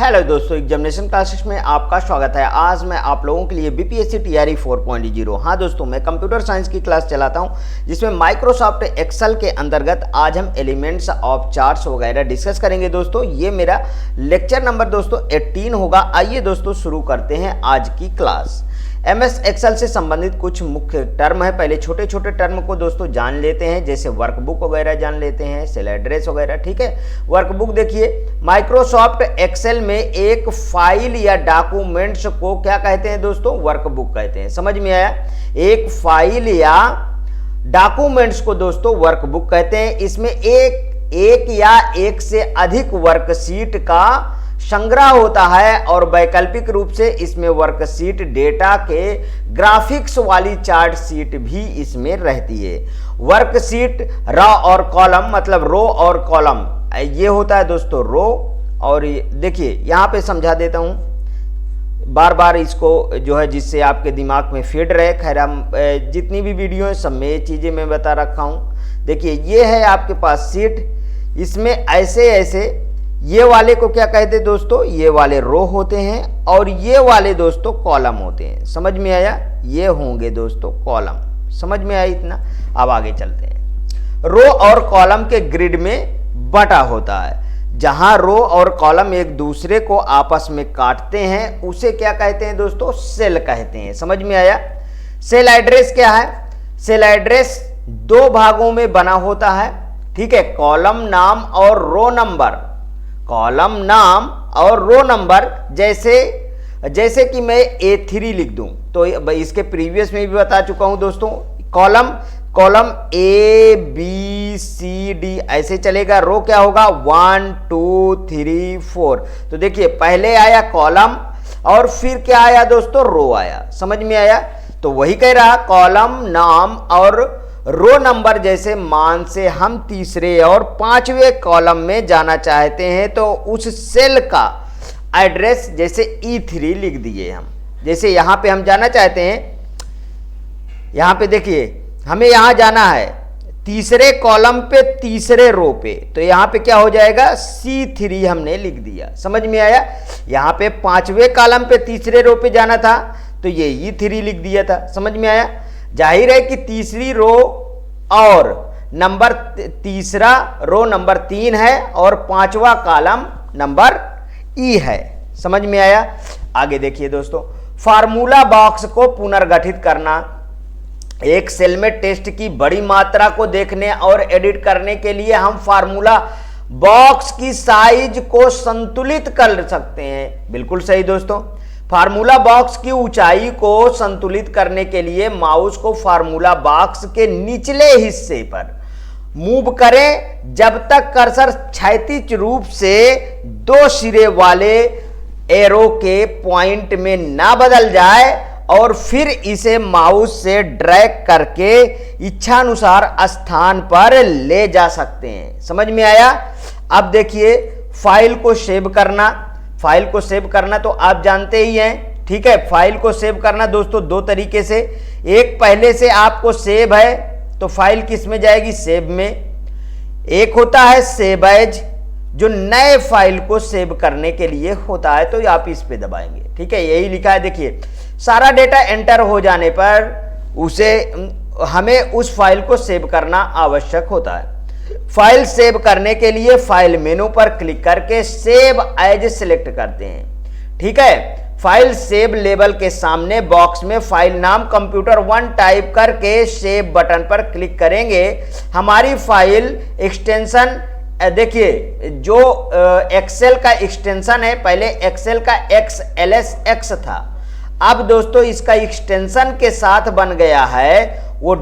Hello दोस्तों, examination classes में आपका स्वागत है। आज मैं आप लोगों के लिए बीपीएससी टीआरई 4.0 हाँ दोस्तों, मैं कंप्यूटर साइंस की क्लास चलाता हूं, जिसमें माइक्रोसॉफ्ट एक्सेल के अंतर्गत आज हम एलिमेंट्स ऑफ चार्ट्स वगैरह डिस्कस करेंगे। दोस्तों ये मेरा लेक्चर नंबर दोस्तों 18 होगा। आइए दोस्तों शुरू करते हैं आज की क्लास। एमएस एक्सेल से संबंधित कुछ मुख्य टर्म है। पहले छोटे छोटे टर्म को दोस्तों जान लेते हैं, जैसे वर्कबुक वगैरह जान लेते हैं, सेल एड्रेस वगैरह। ठीक है, वर्कबुक देखिए, माइक्रोसॉफ्ट एक्सेल में एक फाइल या डॉक्यूमेंट्स को क्या कहते हैं दोस्तों? वर्कबुक कहते हैं। समझ में आया? एक फाइल या डॉक्यूमेंट्स को दोस्तों वर्कबुक कहते हैं। इसमें एक या एक से अधिक वर्कशीट का संग्रह होता है और वैकल्पिक रूप से इसमें वर्कशीट डेटा के ग्राफिक्स वाली चार्ट शीट भी इसमें रहती है। वर्कशीट रो और कॉलम, मतलब रो और कॉलम, ये होता है दोस्तों रो। और देखिए यहाँ पे समझा देता हूँ बार बार इसको, जो है जिससे आपके दिमाग में फिट रहे। खैर हम जितनी भी वीडियो है सब में ये चीज़ें मैं बता रखा हूँ। देखिए ये है आपके पास शीट, इसमें ऐसे ऐसे ये वाले को क्या कहते हैं दोस्तों? ये वाले रो होते हैं और ये वाले दोस्तों कॉलम होते हैं। समझ में आया? ये होंगे दोस्तों कॉलम। समझ में आया इतना? अब आगे चलते हैं। रो और कॉलम के ग्रिड में बटा होता है। जहां रो और कॉलम एक दूसरे को आपस में काटते हैं उसे क्या कहते हैं दोस्तों? सेल कहते हैं। समझ में आया? सेल एड्रेस क्या है? सेल एड्रेस दो भागों में बना होता है। ठीक है, कॉलम नाम और रो नंबर। कॉलम नाम और रो नंबर, जैसे कि मैं A3 लिख दूं तो इसके प्रीवियस में भी बता चुका हूं दोस्तों। कॉलम ABCD ऐसे चलेगा। रो क्या होगा? 1 2 3 4। तो देखिए पहले आया कॉलम और फिर क्या आया दोस्तों? रो आया। समझ में आया? तो वही कह रहा, कॉलम नाम और रो नंबर जैसे मान से हम तीसरे और पांचवें कॉलम में जाना चाहते हैं तो उस सेल का एड्रेस जैसे E3 लिख दिए हम। जैसे यहां पे हम जाना चाहते हैं, यहां पे देखिए हमें यहां जाना है तीसरे कॉलम पे तीसरे रो पे, तो यहां पे क्या हो जाएगा? C3 हमने लिख दिया। समझ में आया? यहां पे पांचवें कॉलम पे तीसरे रो पे जाना था तो ये E3 लिख दिया था। समझ में आया? जाहिर है कि तीसरी रो और नंबर तीसरा रो नंबर 3 है और पांचवा कॉलम नंबर E है। समझ में आया? आगे देखिए दोस्तों, फार्मूला बॉक्स को पुनर्गठित करना। एक सेल में टेक्स्ट की बड़ी मात्रा को देखने और एडिट करने के लिए हम फार्मूला बॉक्स की साइज को संतुलित कर सकते हैं। बिल्कुल सही दोस्तों। फार्मूला बॉक्स की ऊंचाई को संतुलित करने के लिए माउस को फार्मूला बॉक्स के निचले हिस्से पर मूव करें जब तक कर्सर क्षैतिज रूप से दो सिरे वाले एरो के पॉइंट में ना बदल जाए और फिर इसे माउस से ड्रैग करके इच्छानुसार स्थान पर ले जा सकते हैं। समझ में आया? अब देखिए फाइल को सेव करना। फाइल को सेव करना तो आप जानते ही हैं। ठीक है, फाइल को सेव करना दोस्तों दो तरीके से। एक, पहले से आपको सेव है तो फाइल किस में जाएगी? सेव में। एक होता है सेव एज, जो नए फाइल को सेव करने के लिए होता है, तो आप इस पे दबाएंगे। ठीक है, यही लिखा है। देखिए सारा डेटा एंटर हो जाने पर हमें उस फाइल को सेव करना आवश्यक होता है। फाइल सेव करने के लिए फाइल मेनू पर क्लिक करके सेव एज सिलेक्ट करते हैं। ठीक है, फाइल सेव लेबल के सामने बॉक्स में फाइल नाम कंप्यूटर 1 टाइप करके सेव बटन पर क्लिक करेंगे। हमारी फाइल एक्सटेंशन देखिए, जो एक्सेल का एक्सटेंशन है, पहले एक्सेल का XLSX था, अब दोस्तों इसका एक्सटेंशन के साथ बन गया है वो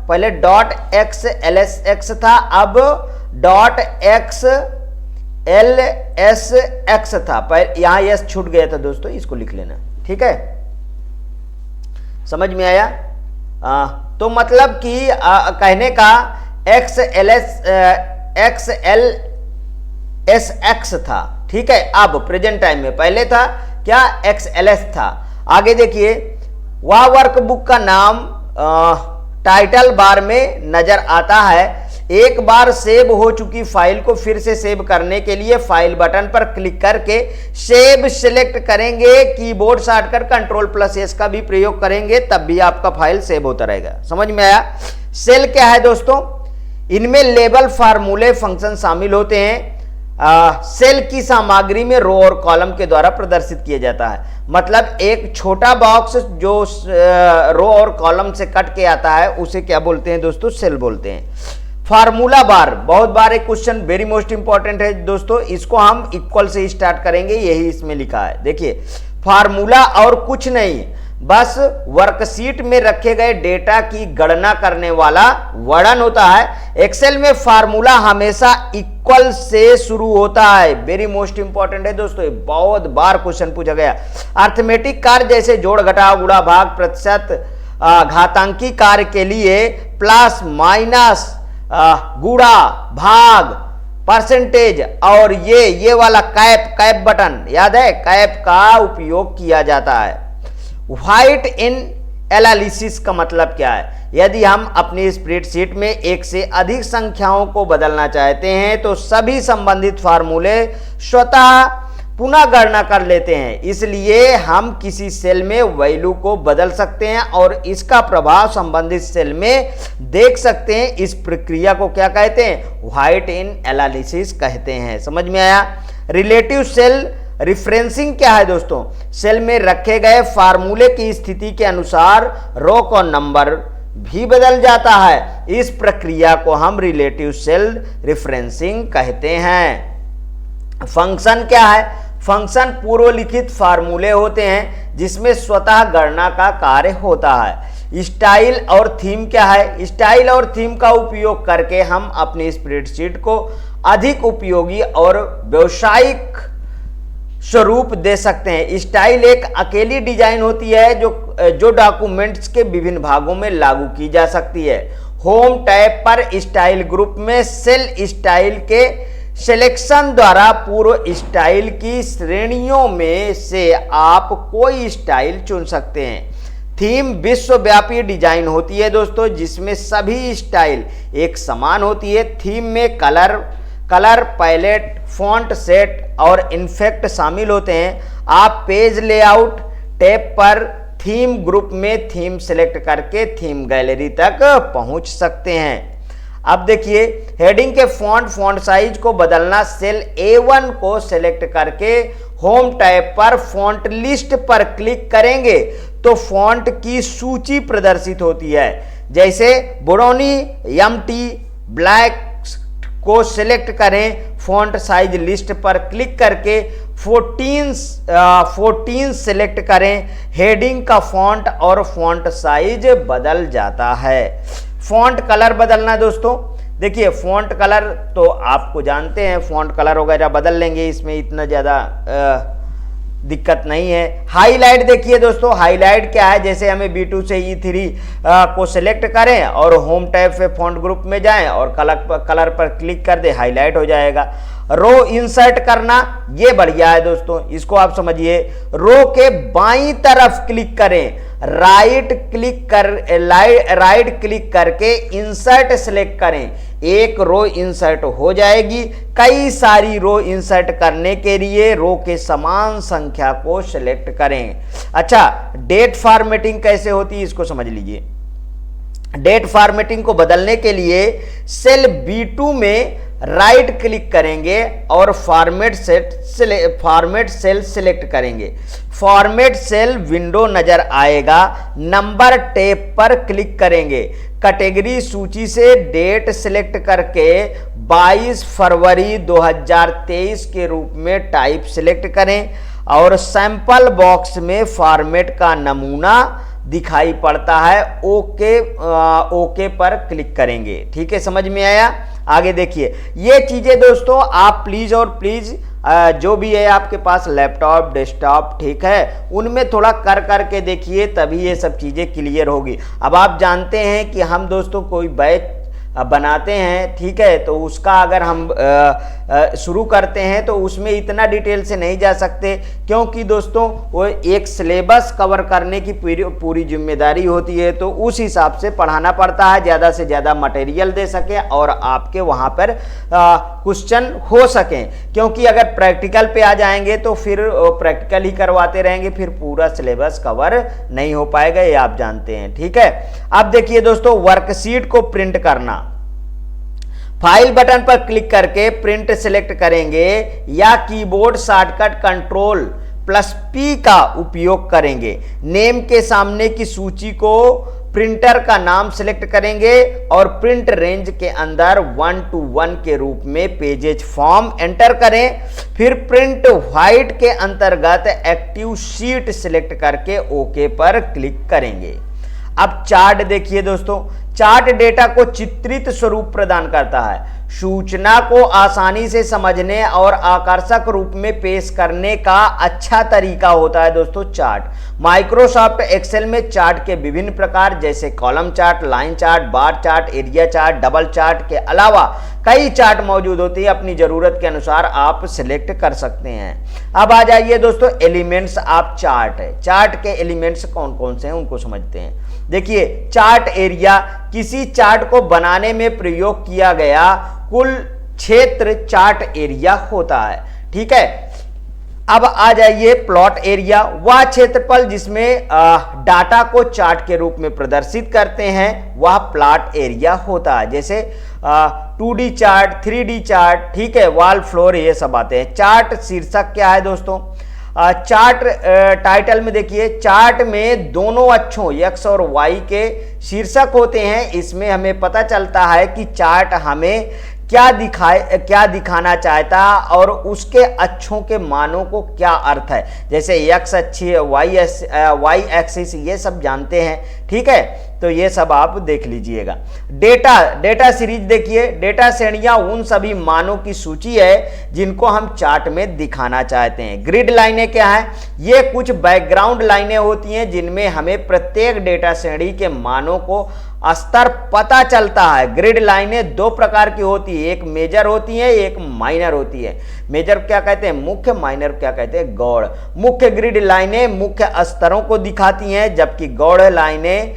पहले .XLSX था, अब .XLSX था। यहां यस छूट गया था दोस्तों, इसको लिख लेना। ठीक है, समझ में आया? तो मतलब कि कहने का XLSX था। ठीक है, अब प्रेजेंट टाइम में, पहले था क्या? XLS था। आगे देखिए, वह वर्कबुक का नाम टाइटल बार में नजर आता है। एक बार सेव हो चुकी फाइल को फिर से सेव करने के लिए फाइल बटन पर क्लिक करके सेव सिलेक्ट करेंगे, कीबोर्ड से हटकर Ctrl+S का भी प्रयोग करेंगे, तब भी आपका फाइल सेव होता रहेगा। समझ में आया? सेल क्या है दोस्तों? इनमें लेबल, फार्मूले, फंक्शन शामिल होते हैं। सेल की सामग्री में रो और कॉलम के द्वारा प्रदर्शित किया जाता है। मतलब एक छोटा बॉक्स जो रो और कॉलम से कट के आता है उसे क्या बोलते हैं दोस्तों? सेल बोलते हैं। फार्मूला बार, बहुत बार एक क्वेश्चन वेरी मोस्ट इंपॉर्टेंट है दोस्तों, इसको हम इक्वल से स्टार्ट करेंगे, यही इसमें लिखा है। देखिए, फार्मूला और कुछ नहीं, बस वर्कशीट में रखे गए डेटा की गणना करने वाला वर्णन होता है। एक्सेल में फार्मूला हमेशा इक्वल से शुरू होता है। वेरी मोस्ट इंपॉर्टेंट है दोस्तों, ये बहुत बार क्वेश्चन पूछा गया। अर्थमेटिक कार्य जैसे जोड़, घटाव, गुणा, भाग, प्रतिशत, घातांकी कार्य के लिए प्लस, माइनस, गुणा, भाग, परसेंटेज और ये वाला कैप बटन याद है, कैप का उपयोग किया जाता है। व्हाइट इन एनालिसिस का मतलब क्या है? यदि हम अपनी स्प्रेडशीट में एक से अधिक संख्याओं को बदलना चाहते हैं तो सभी संबंधित फार्मूले स्वतः पुनः गणना कर लेते हैं। इसलिए हम किसी सेल में वैल्यू को बदल सकते हैं और इसका प्रभाव संबंधित सेल में देख सकते हैं। इस प्रक्रिया को क्या कहते हैं? व्हाइट इन एनालिसिस कहते हैं। समझ में आया? रिलेटिव सेल रिफरेंसिंग क्या है दोस्तों? सेल में रखे गए फार्मूले की स्थिति के अनुसार रो का नंबर भी बदल जाता है। इस प्रक्रिया को हम रिलेटिव सेल रिफरेंसिंग कहते हैं। फंक्शन क्या है? फंक्शन पूर्वलिखित फार्मूले होते हैं जिसमें स्वतः गणना का कार्य होता है। स्टाइल और थीम क्या है? स्टाइल और थीम का उपयोग करके हम अपनी स्प्रेडशीट को अधिक उपयोगी और व्यावसायिक स्वरूप दे सकते हैं। स्टाइल एक अकेली डिजाइन होती है जो डॉक्यूमेंट्स के विभिन्न भागों में लागू की जा सकती है। होम टैब पर स्टाइल ग्रुप में सेल स्टाइल के सिलेक्शन द्वारा पूर्व स्टाइल की श्रेणियों में से आप कोई स्टाइल चुन सकते हैं। थीम विश्वव्यापी डिजाइन होती है दोस्तों, जिसमें सभी स्टाइल एक समान होती है। थीम में कलर पैलेट, फॉन्ट सेट और इफेक्ट शामिल होते हैं। आप पेज लेआउट टैब पर थीम ग्रुप में थीम सेलेक्ट करके थीम गैलरी तक पहुंच सकते हैं। अब देखिए, हेडिंग के फॉन्ट साइज को बदलना, सेल A1 को सेलेक्ट करके होम टैब पर फॉन्ट लिस्ट पर क्लिक करेंगे तो फॉन्ट की सूची प्रदर्शित होती है। जैसे बोरोनी MT ब्लैक को सिलेक्ट करें, फॉन्ट साइज लिस्ट पर क्लिक करके 14 सिलेक्ट करें, हेडिंग का फॉन्ट और फॉन्ट साइज बदल जाता है। फॉन्ट कलर बदलना दोस्तों, देखिए फॉन्ट कलर तो आपको जानते हैं, फॉन्ट कलर वगैरह बदल लेंगे, इसमें इतना ज़्यादा दिक्कत नहीं है। हाईलाइट देखिए दोस्तों, हाईलाइट क्या है? जैसे हमें B2 से E3 को सिलेक्ट करें और होम टैब पे फॉन्ट ग्रुप में जाएं और कलर पर क्लिक कर दे, हाईलाइट हो जाएगा। रो इंसर्ट करना, ये बढ़िया है दोस्तों, इसको आप समझिए। रो के बाईं तरफ क्लिक करें, राइट क्लिक करके इंसर्ट सिलेक्ट करें, एक रो इंसर्ट हो जाएगी। कई सारी रो इंसर्ट करने के लिए रो के समान संख्या को सिलेक्ट करें। अच्छा, डेट फॉर्मेटिंग कैसे होती है इसको समझ लीजिए। डेट फॉर्मेटिंग को बदलने के लिए सेल B2 में राइट क्लिक करेंगे और फॉर्मेट सेल सिलेक्ट करेंगे। फॉर्मेट सेल विंडो नजर आएगा, नंबर टैब पर क्लिक करेंगे, कैटेगरी सूची से डेट सिलेक्ट करके 22 फरवरी 2023 के रूप में टाइप सिलेक्ट करें और सैंपल बॉक्स में फॉर्मेट का नमूना दिखाई पड़ता है, ओके पर क्लिक करेंगे। ठीक है, समझ में आया? आगे देखिए, ये चीजें दोस्तों आप प्लीज जो भी है आपके पास लैपटॉप, डेस्कटॉप, ठीक है, उनमें थोड़ा करके देखिए, तभी ये सब चीजें क्लियर होगी। अब आप जानते हैं कि हम दोस्तों कोई बैच बनाते हैं, ठीक है, तो उसका अगर हम शुरू करते हैं तो उसमें इतना डिटेल से नहीं जा सकते, क्योंकि दोस्तों वो एक सिलेबस कवर करने की पूरी जिम्मेदारी होती है, तो उस हिसाब से पढ़ाना पड़ता है, ज़्यादा से ज़्यादा मटेरियल दे सके और आपके वहाँ पर क्वेश्चन हो सकें, क्योंकि अगर प्रैक्टिकल पे आ जाएंगे तो फिर प्रैक्टिकल ही करवाते रहेंगे, फिर पूरा सिलेबस कवर नहीं हो पाएगा, ये आप जानते हैं, ठीक है। अब देखिए दोस्तों, वर्कशीट को प्रिंट करना, फाइल बटन पर क्लिक करके प्रिंट सिलेक्ट करेंगे या कीबोर्ड शॉर्टकट Ctrl+P का उपयोग करेंगे। नेम के सामने की सूची को प्रिंटर का नाम सिलेक्ट करेंगे और प्रिंट रेंज के अंदर 1 to 1 के रूप में पेजेज फॉर्म एंटर करें। फिर प्रिंट व्हाइट के अंतर्गत एक्टिव शीट सिलेक्ट करके ओके पर क्लिक करेंगे। अब चार्ट देखिए दोस्तों, चार्ट डेटा को चित्रित स्वरूप प्रदान करता है, सूचना को आसानी से समझने और आकर्षक रूप में पेश करने का अच्छा तरीका होता है दोस्तों चार्ट। माइक्रोसॉफ्ट एक्सेल में चार्ट के विभिन्न प्रकार जैसे column chart, line chart, bar chart, area chart, double chart के अलावा कई चार्ट मौजूद होती है, अपनी जरूरत के अनुसार आप सिलेक्ट कर सकते हैं। अब आ जाइए दोस्तों, एलिमेंट्स ऑफ चार्ट है, चार्ट के एलिमेंट्स कौन कौन से हैं उनको समझते हैं। देखिए, चार्ट एरिया किसी चार्ट को बनाने में प्रयोग किया गया कुल क्षेत्र चार्ट एरिया होता है, ठीक है। अब आ जाइए प्लॉट एरिया, वह क्षेत्रफल जिसमें डाटा को चार्ट के रूप में प्रदर्शित करते हैं वह प्लॉट एरिया होता है, जैसे 2D चार्ट, 3D चार्ट, ठीक है, वॉल फ्लोर, ये सब आते हैं। चार्ट शीर्षक क्या है दोस्तों, चार्ट टाइटल में देखिए, चार्ट में दोनों अक्षों x और y के शीर्षक होते हैं। इसमें हमें पता चलता है कि चार्ट हमें क्या दिखाना चाहता और उसके अक्षों के मानों को क्या अर्थ है, जैसे x अक्ष, y एक्सिस, ये सब जानते हैं, ठीक है, तो ये सब आप देख लीजिएगा। डेटा सीरीज देखिए, डेटा श्रेणियां उन सभी मानों की सूची है जिनको हम चार्ट में दिखाना चाहते हैं। ग्रिड लाइनें क्या है, ये कुछ बैकग्राउंड लाइनें होती हैं जिनमें हमें प्रत्येक डेटा श्रेणी के मानों को स्तर पता चलता है। ग्रिड लाइनें दो प्रकार की होती है, एक मेजर होती है, एक माइनर होती है। मेजर क्या कहते हैं मुख्य, माइनर क्या कहते हैं गौड़। मुख्य ग्रिड लाइनें मुख्य स्तरों को दिखाती हैं, जबकि गौड़ लाइनें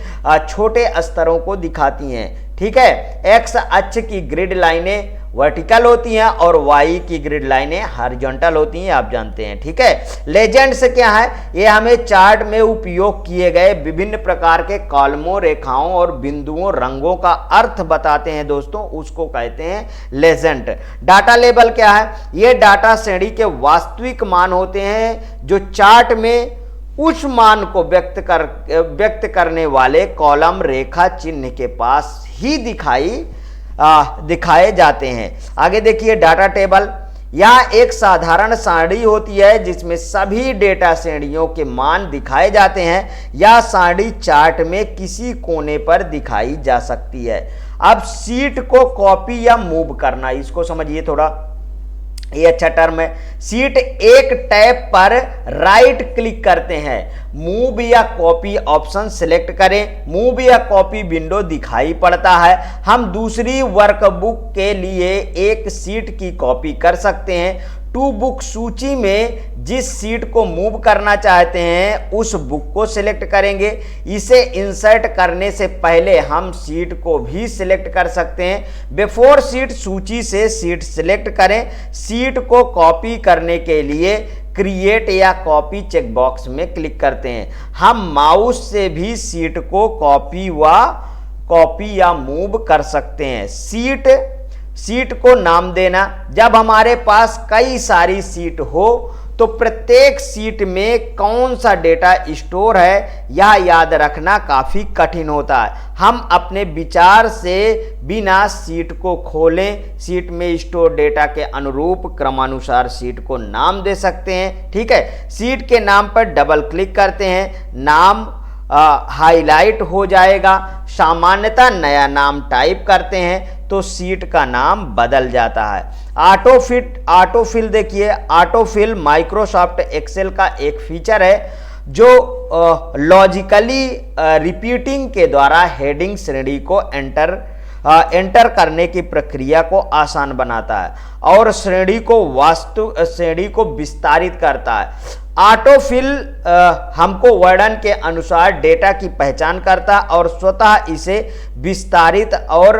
छोटे स्तरों को दिखाती हैं, ठीक है। एक्स अक्ष की ग्रिड लाइनें वर्टिकल होती हैं और वाई की ग्रिड लाइनें हॉरिजॉन्टल होती हैं, आप जानते हैं, ठीक है। लेजेंड्स क्या है, ये हमें चार्ट में उपयोग किए गए विभिन्न प्रकार के कॉलमों, रेखाओं और बिंदुओं, रंगों का अर्थ बताते हैं दोस्तों, उसको कहते हैं लेजेंड। डाटा लेबल क्या है, ये डाटा श्रेणी के वास्तविक मान होते हैं जो चार्ट में उस मान को व्यक्त करने वाले कॉलम, रेखा चिन्ह के पास ही दिखाए जाते हैं। आगे देखिए, डाटा टेबल, यह एक साधारण सारणी होती है जिसमें सभी डेटा श्रेणियों के मान दिखाए जाते हैं। यह सारणी चार्ट में किसी कोने पर दिखाई जा सकती है। अब शीट को कॉपी या मूव करना, इसको समझिए थोड़ा, ये अच्छा टर्म है। शीट एक टैब पर राइट क्लिक करते हैं, मूव या कॉपी ऑप्शन सेलेक्ट करें। मूव या कॉपी विंडो दिखाई पड़ता है। हम दूसरी वर्कबुक के लिए एक शीट की कॉपी कर सकते हैं। टू बुक सूची में जिस शीट को मूव करना चाहते हैं उस बुक को सिलेक्ट करेंगे। इसे इंसर्ट करने से पहले हम शीट को भी सिलेक्ट कर सकते हैं। बिफोर शीट सूची से शीट सिलेक्ट करें। शीट को कॉपी करने के लिए क्रिएट या कॉपी चेकबॉक्स में क्लिक करते हैं। हम माउस से भी शीट को कॉपी या मूव कर सकते हैं। शीट को नाम देना, जब हमारे पास कई सारी शीट हो तो प्रत्येक शीट में कौन सा डेटा स्टोर है यह याद रखना काफ़ी कठिन होता है। हम अपने विचार से बिना शीट को खोलें, शीट में स्टोर डेटा के अनुरूप क्रमानुसार शीट को नाम दे सकते हैं, ठीक है। शीट के नाम पर डबल क्लिक करते हैं, नाम हाईलाइट हो जाएगा। सामान्यतः नया नाम टाइप करते हैं तो शीट का नाम बदल जाता है। ऑटोफिल देखिए, ऑटोफिल माइक्रोसॉफ्ट एक्सेल का एक फीचर है जो लॉजिकली रिपीटिंग के द्वारा हेडिंग श्रेणी को एंटर एंटर करने की प्रक्रिया को आसान बनाता है और श्रेणी को विस्तारित करता है। ऑटोफिल हमको वर्णन के अनुसार डेटा की पहचान करता है और स्वतः इसे विस्तारित और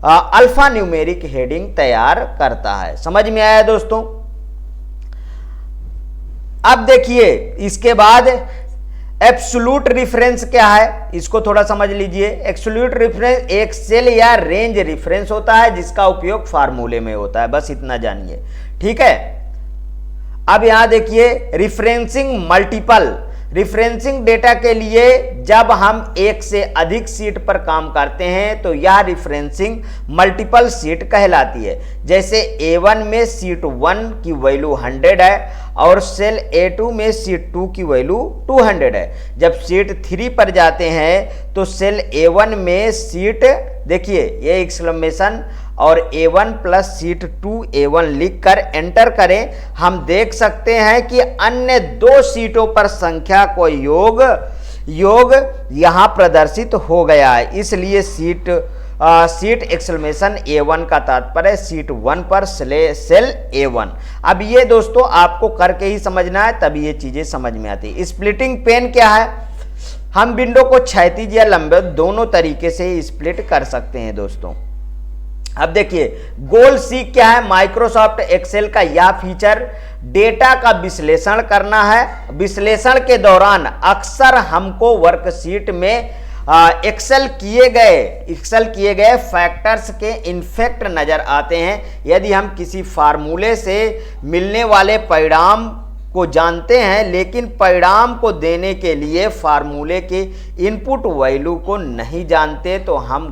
अल्फा न्यूमेरिक हेडिंग तैयार करता है। समझ में आया दोस्तों? अब देखिए इसके बाद एब्सोल्यूट रेफरेंस क्या है, इसको थोड़ा समझ लीजिए। एब्सोल्यूट रेफरेंस एक सेल या रेंज रेफरेंस होता है जिसका उपयोग फार्मूले में होता है, बस इतना जानिए, ठीक है। अब यहां देखिए रिफरेंसिंग मल्टीपल, रिफरेंसिंग डेटा के लिए जब हम एक से अधिक सीट पर काम करते हैं तो यह रिफरेंसिंग मल्टीपल सीट कहलाती है। जैसे A1 में सीट 1 की वैल्यू 100 है और सेल A2 में सीट 2 की वैल्यू 200 है। जब सीट 3 पर जाते हैं तो सेल A1 में सीट, देखिए ये एक्सक्लेमेशन और A1 प्लस सीट 2A1 लिखकर एंटर करें, हम देख सकते हैं कि अन्य दो सीटों पर संख्या को योग यहां प्रदर्शित हो गया है। इसलिए सीट एक्सक्लेमेशन A1 का तात्पर्य सीट 1 पर सेल A1। अब ये दोस्तों आपको करके ही समझना है, तभी ये चीजें समझ में आती है। स्प्लिटिंग पेन क्या है? हम विंडो को क्षैतिज या लंबे दोनों तरीके से स्प्लिट कर सकते हैं दोस्तों। अब देखिए गोल सीख क्या है? माइक्रोसॉफ्ट एक्सेल का यह फीचर डेटा का विश्लेषण करना है। विश्लेषण के दौरान अक्सर हमको वर्कशीट में एक्सेल किए गए फैक्टर्स के इफेक्ट नजर आते हैं। यदि हम किसी फार्मूले से मिलने वाले परिणाम को जानते हैं लेकिन परिणाम को देने के लिए फार्मूले के इनपुट वैल्यू को नहीं जानते तो हम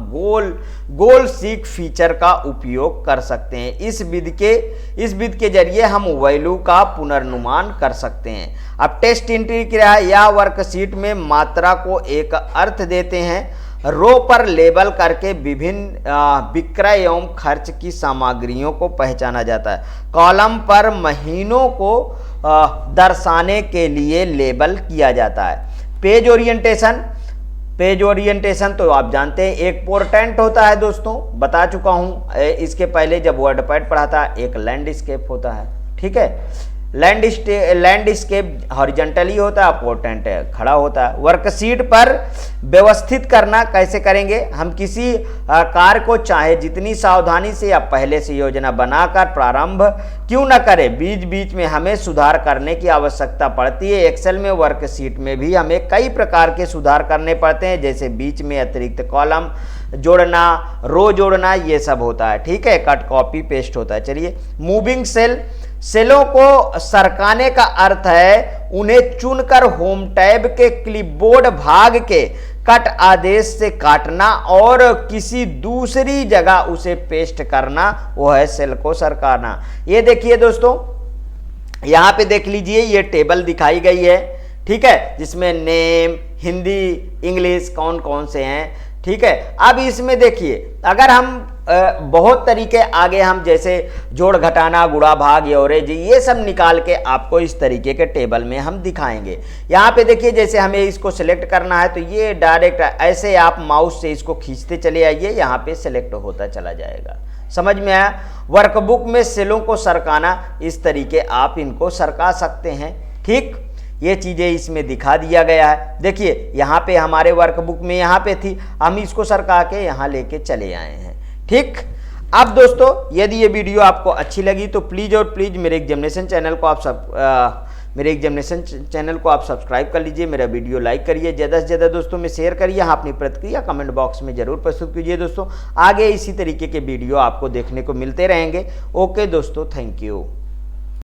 गोल सीक फीचर का उपयोग कर सकते हैं। इस विधि के जरिए हम वैल्यू का पुनर्नुमान कर सकते हैं। अब टेस्ट एंट्री क्या है? यह वर्कशीट में मात्रा को एक अर्थ देते हैं। रो पर लेबल करके विभिन्न विक्रय एवं खर्च की सामग्रियों को पहचाना जाता है। कॉलम पर महीनों को दर्शाने के लिए लेबल किया जाता है। पेज ओरिएंटेशन तो आप जानते हैं एक पोर्ट्रेट होता है दोस्तों, बता चुका हूं इसके पहले जब वर्डपैड पढ़ा था। एक लैंडस्केप होता है, ठीक है। लैंडस्केप हॉरिजॉन्टली होता है, पोर्ट्रेट खड़ा होता है। वर्कशीट पर व्यवस्थित करना कैसे करेंगे? हम किसी कार्य को चाहे जितनी सावधानी से या पहले से योजना बनाकर प्रारंभ क्यों न करें, बीच बीच में हमें सुधार करने की आवश्यकता पड़ती है। एक्सेल में वर्कशीट में भी हमें कई प्रकार के सुधार करने पड़ते हैं, जैसे बीच में अतिरिक्त कॉलम जोड़ना, रो जोड़ना, ये सब होता है, ठीक है। कट कॉपी पेस्ट होता है। चलिए मूविंग सेलों को सरकाने का अर्थ है उन्हें चुनकर होम टैब के क्लिपबोर्ड भाग के कट आदेश से काटना और किसी दूसरी जगह उसे पेस्ट करना, वो है सेल को सरकाना। ये देखिए दोस्तों, यहां पे देख लीजिए ये टेबल दिखाई गई है, ठीक है, जिसमें नेम, हिंदी, इंग्लिश कौन कौन से हैं, ठीक है। अब इसमें देखिए अगर हम बहुत तरीके आगे हम जैसे जोड़ घटाना, गुणा भाग, एवरेज, ये सब निकाल के आपको इस तरीके के टेबल में हम दिखाएंगे। यहाँ पे देखिए जैसे हमें इसको सिलेक्ट करना है तो ये डायरेक्ट ऐसे आप माउस से इसको खींचते चले आइए, यहाँ पे सिलेक्ट होता चला जाएगा। समझ में आया? वर्कबुक में सेलों को सरकाना, इस तरीके आप इनको सरका सकते हैं, ठीक। ये चीजें इसमें दिखा दिया गया है। देखिए यहाँ पे हमारे वर्कबुक में यहाँ पे थी, हम इसको सरका के यहाँ लेके चले आए हैं, ठीक। अब दोस्तों यदि ये वीडियो आपको अच्छी लगी तो प्लीज़ और प्लीज़ मेरे एग्जामिनेशन चैनल को आप सब्सक्राइब कर लीजिए, मेरा वीडियो लाइक करिए, ज़्यादा से ज़्यादा दोस्तों में शेयर करिए। हाँ, अपनी प्रतिक्रिया कमेंट बॉक्स में ज़रूर प्रस्तुत कीजिए दोस्तों। आगे इसी तरीके के वीडियो आपको देखने को मिलते रहेंगे। ओके दोस्तों, थैंक यू।